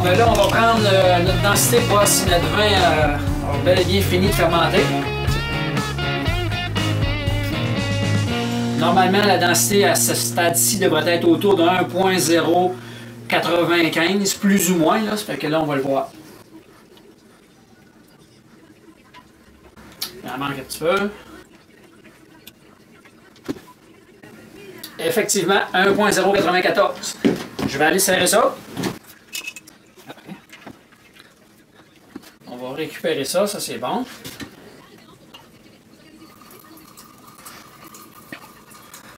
ben là, on va prendre notre densité pour voir si notre vin a bel et bien fini de fermenter. Normalement, la densité à ce stade-ci devrait être autour de 1,095, plus ou moins. Là, ça fait que là, on va le voir. Il en manque un petit peu. Effectivement, 1,094. Je vais aller serrer ça. On va récupérer ça, ça c'est bon.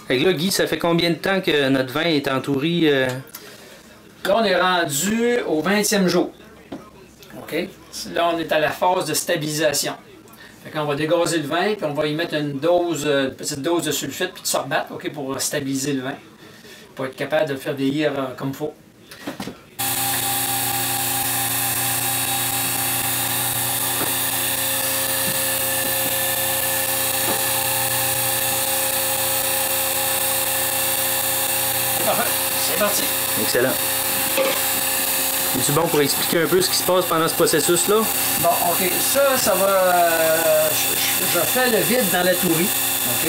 Fait que là, Guy, ça fait combien de temps que notre vin est entouré? Là, on est rendu au 20e jour. OK? Là, on est à la phase de stabilisation. Fait qu'on va dégazer le vin, puis on va y mettre une petite dose de sulfite puis de sorbate, OK, pour stabiliser le vin. Pour être capable de le faire vieillir comme il faut. Parfait, c'est parti. Excellent. Es-tu bon pour expliquer un peu ce qui se passe pendant ce processus-là? Bon, OK. Ça va... je fais le vide dans la tourie. OK?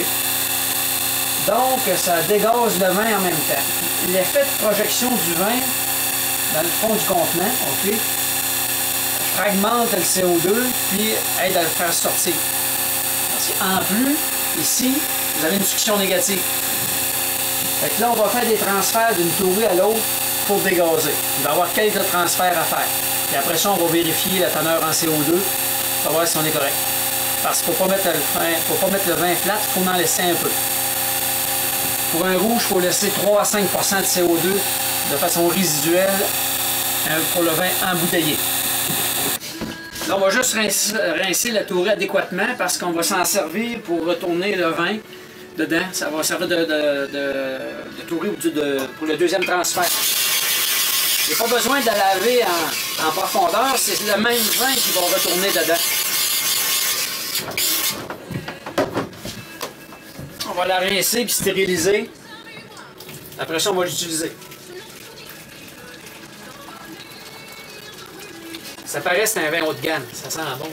Donc, ça dégaze le vin en même temps. L'effet de projection du vin dans le fond du contenant, OK, fragmente le CO2 puis aide à le faire sortir. Parce qu'en plus, ici, vous avez une succion négative. Fait que là, on va faire des transferts d'une tourie à l'autre pour dégazer. Il va y avoir quelques transferts à faire. Et après ça, on va vérifier la teneur en CO2 pour voir si on est correct. Parce qu'il ne faut pas mettre le vin flat, il faut en laisser un peu. Pour un rouge, il faut laisser 3 à 5 % de CO2 de façon résiduelle pour le vin embouteillé. Là, on va juste rincer la tourie adéquatement parce qu'on va s'en servir pour retourner le vin dedans. Ça va servir de tourie pour le deuxième transfert. Il n'y a pas besoin de la laver en profondeur, c'est le même vin qui va retourner dedans. On va la rincer puis stériliser. Après ça, on va l'utiliser. Ça paraît que c'est un vin haut de gamme, ça sent bon.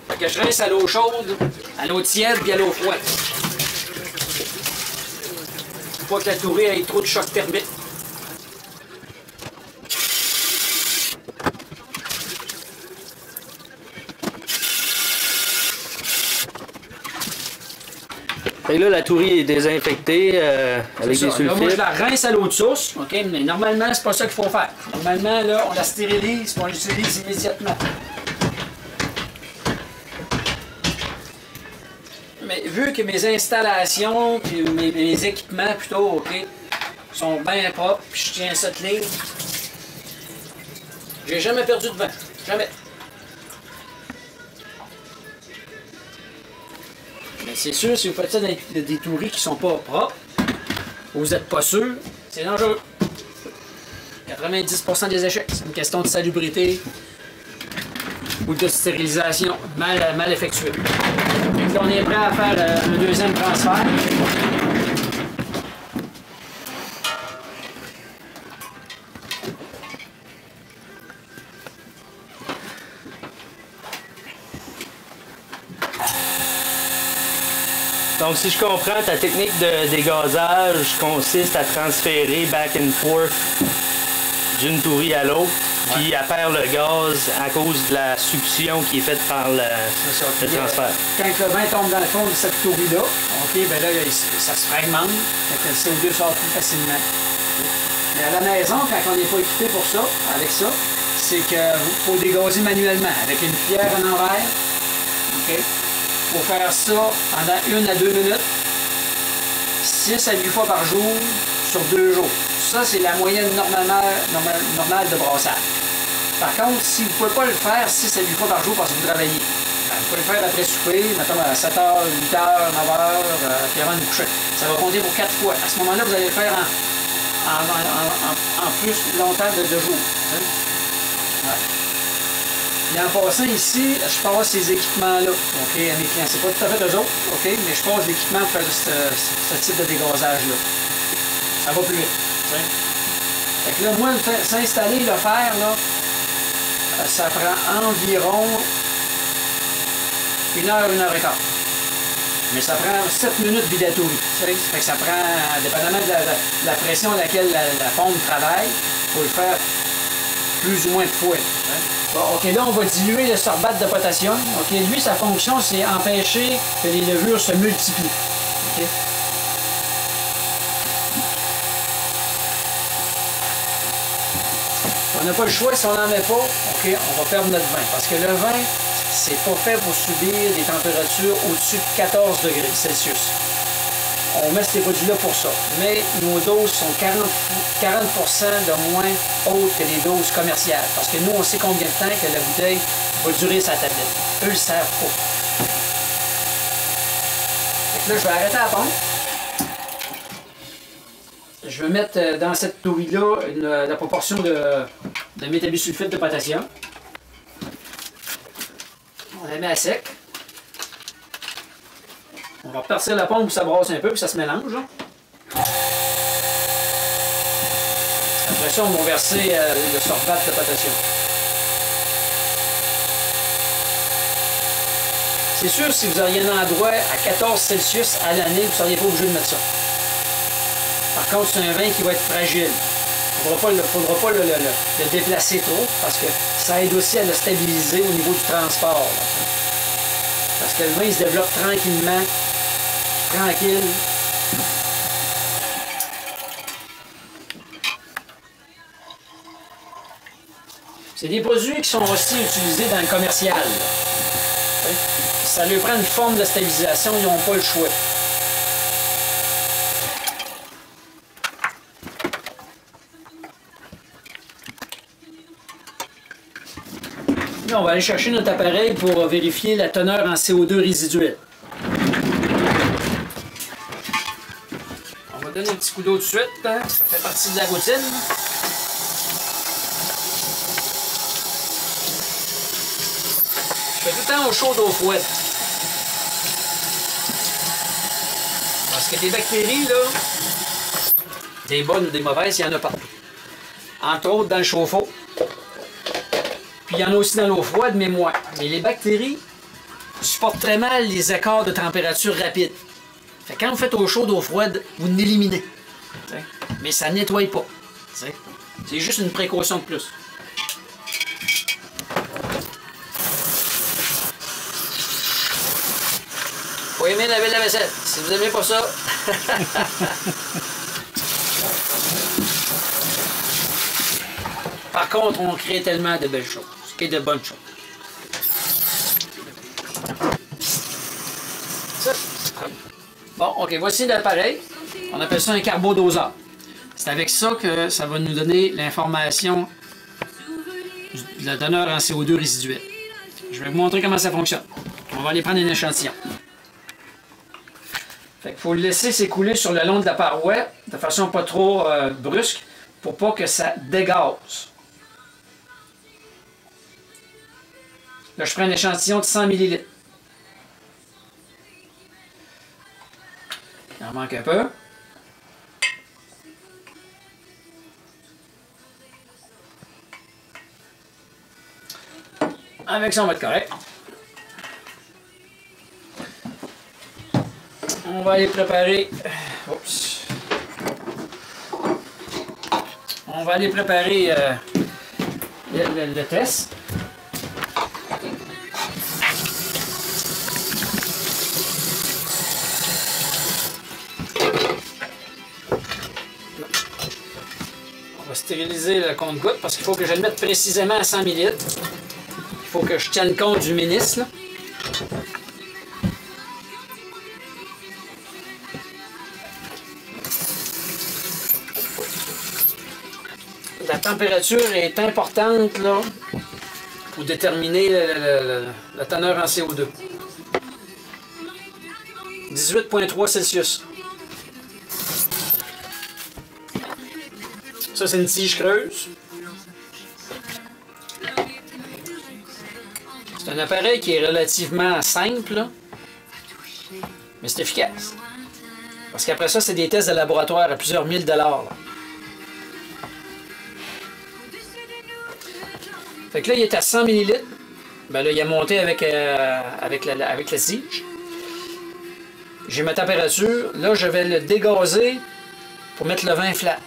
Fait que je rince à l'eau chaude, à l'eau tiède puis à l'eau froide. Faut pas que la tourie ait trop de choc thermique. Fait que là, la tourie est désinfectée avec des sulfites. Là, moi, je la rince à l'eau de source, OK? Mais normalement, c'est pas ça qu'il faut faire. Normalement, là, on la stérilise et on l'utilise immédiatement. Mais vu que mes installations puis mes équipements plutôt, OK, sont bien propres, puis je tiens ça de livre, j'ai jamais perdu de vin. Jamais. Mais c'est sûr, si vous faites ça dans des touries qui sont pas propres, vous n'êtes pas sûr, c'est dangereux. 90% des échecs, c'est une question de salubrité ou de stérilisation mal effectuée. Donc là, on est prêt à faire un deuxième transfert. Donc, si je comprends, ta technique de dégazage consiste à transférer back and forth d'une tourie à l'autre, puis elle perd le gaz à cause de la succion qui est faite par le transfert. Quand le vin tombe dans le fond de cette tourie-là, OK, ben là, ça se fragmente, fait que le CO2 sort plus facilement. Mais à la maison, quand on n'est pas équipé pour ça, avec ça, c'est qu'il faut dégazer manuellement, avec une cuillère en envers. OK? Il faut faire ça pendant 1 à 2 minutes, 6 à 8 fois par jour, sur 2 jours. Ça, c'est la moyenne normale de brassage. Par contre, si vous ne pouvez pas le faire 6 à 8 fois par jour parce que vous travaillez, Vous pouvez le faire après souper, mettons à 7h, 8h, 9h, puis avant de vous coucher. Ça va compter pour 4 fois. À ce moment-là, vous allez le faire en plus longtemps de 2 jours. Ouais. Et en passant ici, je passe ces équipements-là, OK, à mes clients. C'est pas tout à fait eux autres, OK, mais je passe l'équipement pour faire ce type de dégazage-là. Ça va plus vite. T'sais. Fait que là, moi, s'installer, le faire, là, ça prend environ 1 heure, 1 heure et quart. Mais ça prend 7 minutes vidatorie. Fait que ça prend, dépendamment de la pression à laquelle la pompe travaille, il faut le faire plus ou moins de fois. Bon, OK, là, on va diluer le sorbate de potassium. OK, lui, sa fonction, c'est empêcher que les levures se multiplient. OK? On n'a pas le choix, si on n'en met pas, OK, on va perdre notre vin. Parce que le vin, c'est pas fait pour subir des températures au-dessus de 14 degrés Celsius. On met ces produits-là pour ça. Mais nos doses sont 40% de moins hautes que les doses commerciales. Parce que nous, on sait combien de temps que la bouteille va durer sa tablette. Eux, ils ne savent pas. Fait que là, je vais arrêter la pompe. Je vais mettre dans cette tourie-là la proportion de méthabisulfite de potassium. On la met à sec. On va repartir la pompe pour que ça brasse un peu, puis ça se mélange. Là. Après ça, on va verser le sorbate de potassium. C'est sûr, si vous auriez un endroit à 14 Celsius à l'année, vous ne seriez pas obligé de mettre ça. Par contre, c'est un vin qui va être fragile. Il ne faudra pas le déplacer trop, parce que ça aide aussi à le stabiliser au niveau du transport. Là. Parce que le vin, il se développe tranquillement. Tranquille. C'est des produits qui sont aussi utilisés dans le commercial. Ça leur prend une forme de stabilisation, ils n'ont pas le choix. Là, on va aller chercher notre appareil pour vérifier la teneur en CO2 résiduel. On va donner un petit coup d'eau tout de suite, hein? Ça fait partie de la routine. Je fais tout le temps au chaud d'eau froide. Parce que des bactéries, là, des bonnes ou des mauvaises, il y en a partout. Entre autres dans le chauffe-eau. Puis il y en a aussi dans l'eau froide, mais moins. Mais les bactéries supportent très mal les écarts de température rapides. Fait que quand vous faites eau chaude, eau froide, vous l'éliminez. Mais ça ne nettoie pas. C'est juste une précaution de plus. Faut aimer laver la vaisselle. Si vous n'aimez pas ça... Par contre, on crée tellement de belles choses et de bonnes choses. Bon, OK, voici l'appareil. On appelle ça un carbodoseur. C'est avec ça que ça va nous donner l'information de la teneur en CO2 résiduel. Je vais vous montrer comment ça fonctionne. On va aller prendre un échantillon. Fait qu'il faut le laisser s'écouler sur le long de la paroi de façon pas trop brusque pour pas que ça dégaze. Là, je prends un échantillon de 100 ml. Il en manque un peu. Avec ça, on va être correct. On va aller préparer... Oups. On va aller préparer le test. On va stériliser le compte-gouttes parce qu'il faut que je le mette précisément à 100 ml. Il faut que je tienne compte du ministre. Là. La température est importante là, pour déterminer la teneur en CO2. 18,3 Celsius. Ça, c'est une tige creuse. C'est un appareil qui est relativement simple, là, mais c'est efficace. Parce qu'après ça, c'est des tests de laboratoire à plusieurs mille dollars. Là. Fait que là, il est à 100 ml. Ben là, il a monté avec la tige. J'ai ma température. Là, je vais le dégazer pour mettre le vin flat.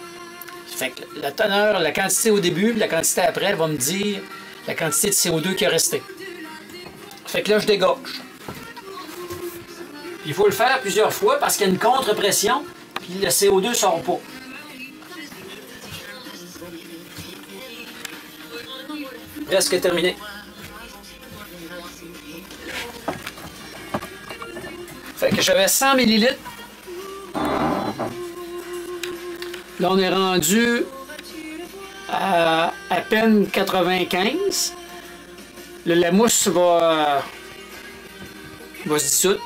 Fait que la teneur, la quantité au début, la quantité après, elle va me dire la quantité de CO2 qui est restée. Fait que là, je dégage. Il faut le faire plusieurs fois parce qu'il y a une contre-pression, puis le CO2 ne sort pas. Presque terminé. Fait que j'avais 100 ml. Là, on est rendu à peine 95. La mousse va se dissoudre.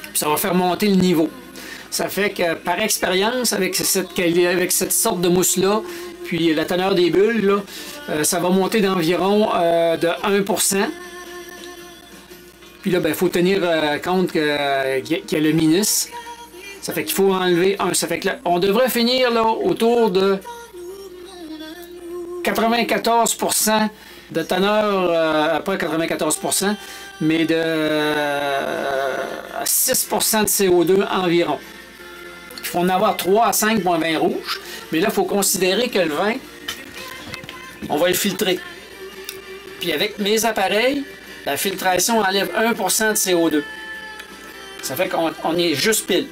Puis ça va faire monter le niveau. Ça fait que par expérience, avec cette sorte de mousse-là, puis la teneur des bulles, là, ça va monter d'environ de 1%. Puis là, il faut tenir compte qu'il y a le minus. Ça fait qu'il faut enlever 1. Ça fait que là, on devrait finir là, autour de 94% de teneur, pas 94%, mais de 6% de CO2 environ. Il faut en avoir 3 à 5 pour un vin rouge, mais là, il faut considérer que le vin, on va le filtrer. Puis avec mes appareils, la filtration enlève 1% de CO2. Ça fait qu'on est juste pile.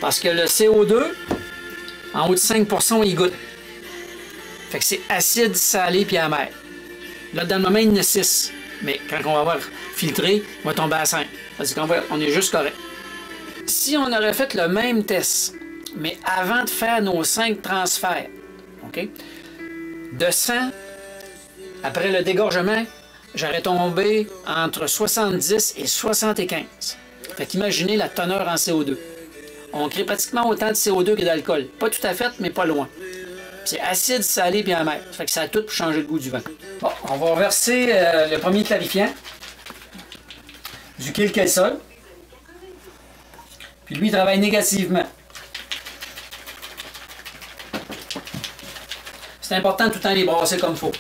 Parce que le CO2, en haut de 5%, il goûte. Fait que c'est acide, salé puis amer. Là, dans le moment, il y en a 6. Mais quand on va avoir filtré, on va tomber à 5. Parce qu'on est juste correct. Si on aurait fait le même test, mais avant de faire nos 5 transferts, OK? De 100, après le dégorgement, j'aurais tombé entre 70 et 75. Fait qu'imaginez la teneur en CO2. On crée pratiquement autant de CO2 que d'alcool. Pas tout à fait, mais pas loin. C'est acide, salé puis amer. Ça fait que ça a tout pour changer le goût du vin. Bon, on va verser le premier clarifiant. Du Kilkelsol. Puis lui, il travaille négativement. C'est important de tout le temps les brasser comme il faut.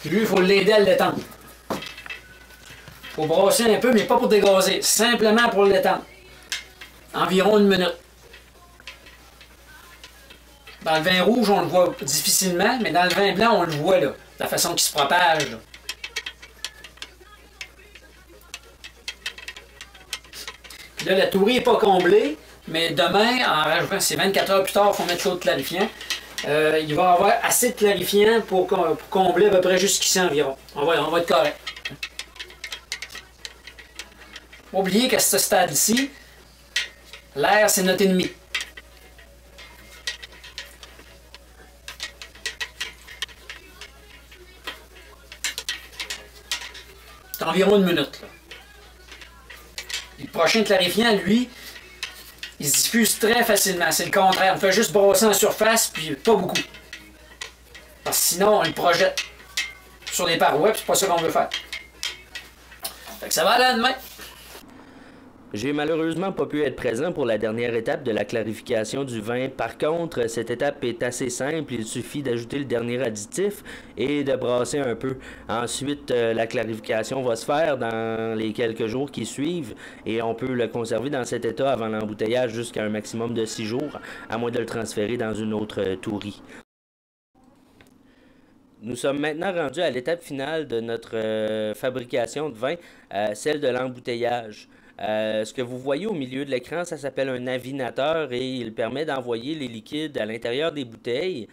Puis lui, il faut l'aider à le détendre. Il faut brasser un peu, mais pas pour dégazer. Simplement pour le détendre. Environ 1 minute. Dans le vin rouge, on le voit difficilement, mais dans le vin blanc, on le voit, là. De la façon qu'il se propage, là. Puis là, la tourie n'est pas comblée, mais demain, en rajoutant, c'est 24 heures plus tard, il faut mettre l'autre clarifiant. Il va y avoir assez de clarifiant pour combler à peu près jusqu'ici environ. On va être correct. Oubliez qu'à ce stade-ci, l'air, c'est notre ennemi. C'est environ 1 minute. Là. Le prochain clarifiant, lui, il se diffuse très facilement. C'est le contraire. On fait juste brasser en surface, puis pas beaucoup. Parce que sinon, on le projette sur les parois, puis c'est pas ça qu'on veut faire. Fait que ça va aller à demain. J'ai malheureusement pas pu être présent pour la dernière étape de la clarification du vin. Par contre, cette étape est assez simple. Il suffit d'ajouter le dernier additif et de brasser un peu. Ensuite, la clarification va se faire dans les quelques jours qui suivent et on peut le conserver dans cet état avant l'embouteillage jusqu'à un maximum de 6 jours, à moins de le transférer dans une autre tourie. Nous sommes maintenant rendus à l'étape finale de notre fabrication de vin, celle de l'embouteillage. Ce que vous voyez au milieu de l'écran, ça s'appelle un avinateur et il permet d'envoyer les liquides à l'intérieur des bouteilles.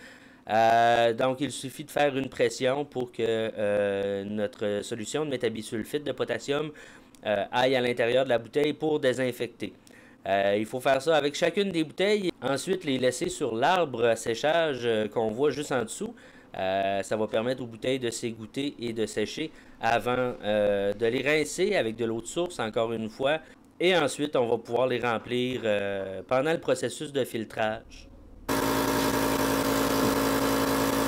Donc, il suffit de faire une pression pour que notre solution de métabisulfite de potassium aille à l'intérieur de la bouteille pour désinfecter. Il faut faire ça avec chacune des bouteilles. Ensuite, les laisser sur l'arbre à séchage qu'on voit juste en dessous. Ça va permettre aux bouteilles de s'égoutter et de sécher avant de les rincer avec de l'eau de source, encore une fois. Et ensuite, on va pouvoir les remplir pendant le processus de filtrage.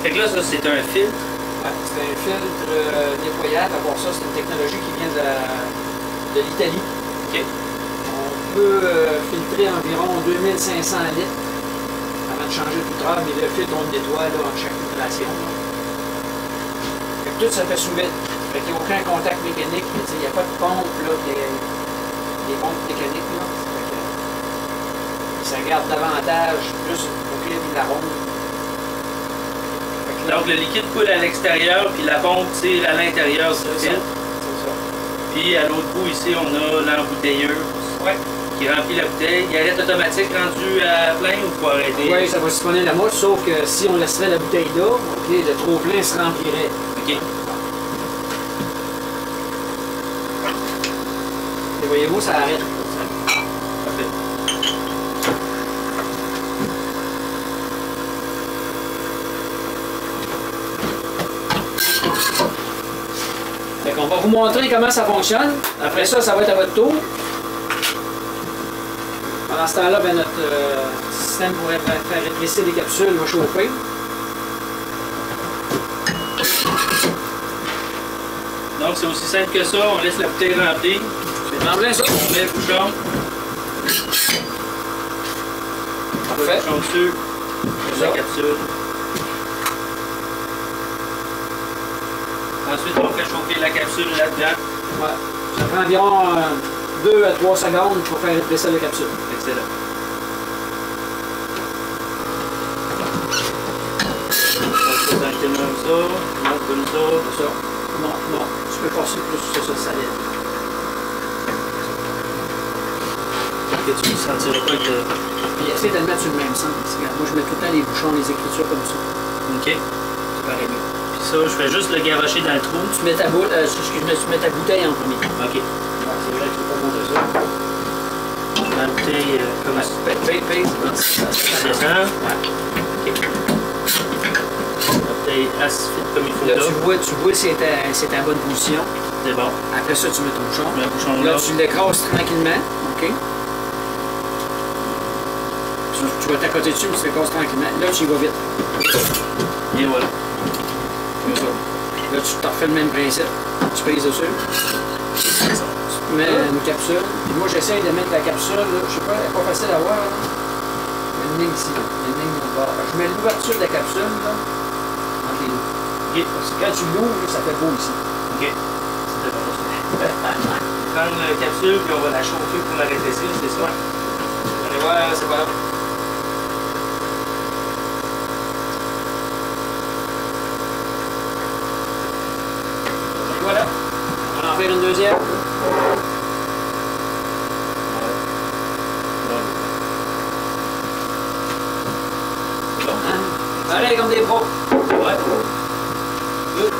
Fait que là, ça, c'est un filtre. Ouais, c'est un filtre nettoyable. À part ça, c'est une technologie qui vient de l'Italie. OK. On peut filtrer environ 2500 litres avant de changer le filtreur, mais le filtre, on le nettoie là, en chaque filtration. Fait que tout ça fait sous vide. Fait qu'il n'y a aucun contact mécanique. Il n'y a pas de pompe, là, des pompes mécaniques. Là. Ça garde davantage plus au clip de l'arôme. Donc le liquide coule à l'extérieur, puis la pompe tire à l'intérieur du filtre. C'est ça. Puis à l'autre bout ici, on a l'embouteilleuse qui remplit la bouteille. Il arrête automatique rendu à plein ou faut arrêter? Oui, ça va siphonner la mousse, sauf que si on laisserait la bouteille là, le trop plein se remplirait. OK. Et voyez-vous, ça arrête. Parfait. Fait qu'on va vous montrer comment ça fonctionne. Après ça, ça va être à votre tour. Pendant ce temps-là, ben, notre système pourrait faire rétrécir les capsules, va chauffer. Donc c'est aussi simple que ça, on laisse la bouteille remplie. C'est en plein ça. On met le bouchon. Parfait. Le bouchon dessus. La capsule. Ensuite, on fait chauffer la capsule là-dedans. Ouais. Ça prend environ 2 à 3 secondes pour faire rétrécir la capsule. Excellent. On fait tranquillement comme ça. Non, comme ça. Non, tu peux passer plus sur ça salade. Que tu ne sentirais pas que... Puis essaye de le mettre sur le même sens. Regarde, moi, je mets tout le temps les bouchons, les écritures comme ça. OK. Ça paraît mieux. Puis ça, je fais juste le garocher dans le trou. Tu mets ta bouteille en premier. OK. Ouais, c'est vrai qu'il faut pas monter ça. La bouteille comme ça. C'est ça? Ouais. OK. La bouteille assez vite comme il faut Là, là. tu vois si c'est en bonne position. C'est bon. Après ça, tu mets ton bouchon. Le bouchon Là, là. tu l'écrases tranquillement. OK? Tu vas t'accoter dessus, mais tu l'écrases tranquillement. Là, tu y vas vite. Et voilà. Comme ça. Là, tu te refais le même principe. Tu pèses dessus. Tu mets une capsule. Puis moi, j'essaye de mettre la capsule. Là. Je sais pas, elle n'est pas facile à voir. Là. Il y a une ligne ici. Là. Il y a une ligne de bord. Je mets l'ouverture de la capsule là, entre les deux. OK. Parce que quand tu l'ouvres, ça fait beau ici. OK. C'était bon. Prendre la capsule, puis on va la chauffer pour la rétrécir, c'est ça? Allez voir, c'est pas grave. Et voilà. On va en faire une deuxième. Hein? Allez, comme des pros. Ouais. Good.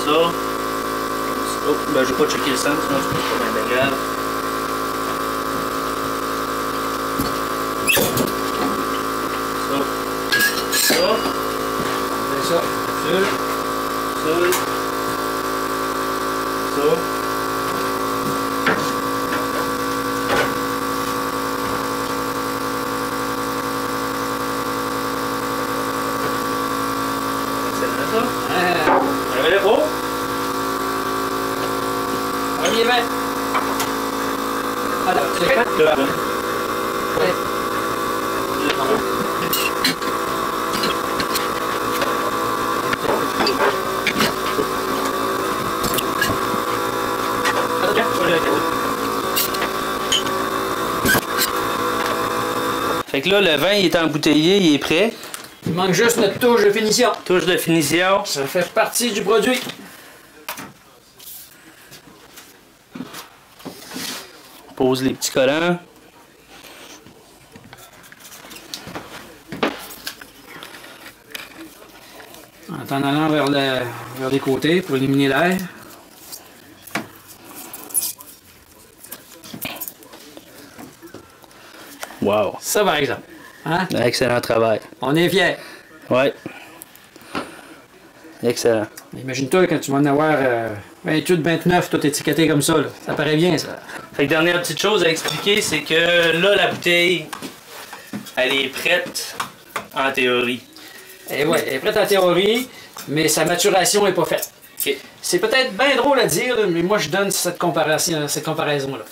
Ça. Oh, ben je vais pas checker le sens, sinon je peux pas bien grave. Ça. C'est ça. Ça. Excellent ça. J'avais le beau. Premier vin. Alors, c'est fait. Ouais. Fait que là, le vin il est embouteillé, il est prêt. Il manque juste notre touche de finition. Touche de finition. Ça fait partie du produit. Pose les petits collants. En t'en allant vers les côtés pour éliminer l'air. Wow. Ça, par exemple. Hein? Excellent travail. On est fiers. Ouais. Excellent. Imagine-toi quand tu vas en avoir 28, 29, tout étiqueté comme ça. Là. Ça paraît bien, ça. Fait que dernière petite chose à expliquer, c'est que là, la bouteille, elle est prête en théorie. Et ouais, elle est prête en théorie, mais sa maturation n'est pas faite. Okay. C'est peut-être bien drôle à dire, mais moi je donne cette comparaison-là.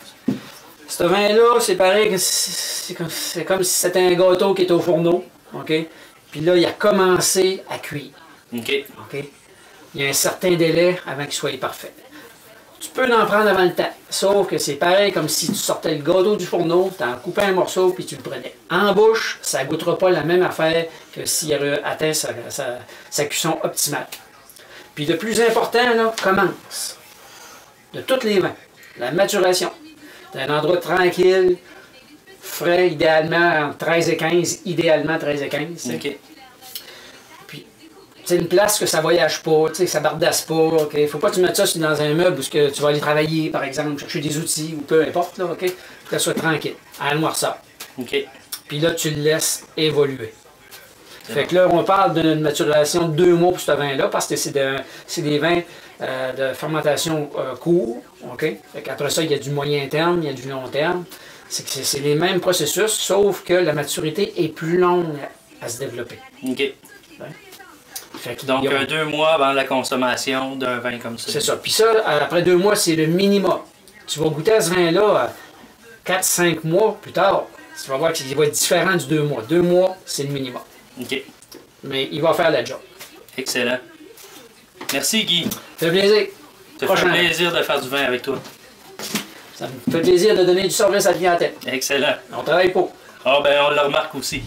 Ce vin-là, c'est pareil que c'est comme si c'était un gâteau qui était au fourneau. OK? Puis là, il a commencé à cuire. OK. OK? Il y a un certain délai avant qu'il soit parfait. Tu peux en prendre avant le temps, sauf que c'est pareil comme si tu sortais le gâteau du fourneau, tu en coupais un morceau puis tu le prenais. En bouche, ça ne goûtera pas la même affaire que s'il avait atteint sa cuisson optimale. Puis le plus important, là, commence. De tous les vins, la maturation. C'est un endroit tranquille, frais, idéalement entre 13 et 15, idéalement 13 et 15. OK. Puis, c'est une place que ça voyage pas, que ça bardasse pas. OK? Faut pas que tu mettes ça dans un meuble où tu vas aller travailler, par exemple, chercher des outils ou peu importe, là, OK? Faut que ça soit tranquille, à la noirceur. OK. Puis là, tu le laisses évoluer. Fait que là, on parle d'une maturation de 2 mois pour ce vin-là, parce que c'est des vins de fermentation court. OK? Fait qu'après ça, il y a du moyen terme, il y a du long terme. C'est les mêmes processus, sauf que la maturité est plus longue à se développer. OK. Ouais. Fait que Donc, 2 mois avant la consommation d'un vin comme ça. C'est ça. Puis ça, après 2 mois, c'est le minimum. Tu vas goûter à ce vin-là 4-5 mois plus tard. Tu vas voir qu'il va être différent du 2 mois. 2 mois, c'est le minimum. OK. Mais il va faire la job. Excellent. Merci, Guy. Ça fait plaisir. Ça fait plaisir de faire du vin avec toi. Ça me fait plaisir de donner du service à la clientèle. Excellent. On travaille pas. Ah ben, on le remarque aussi.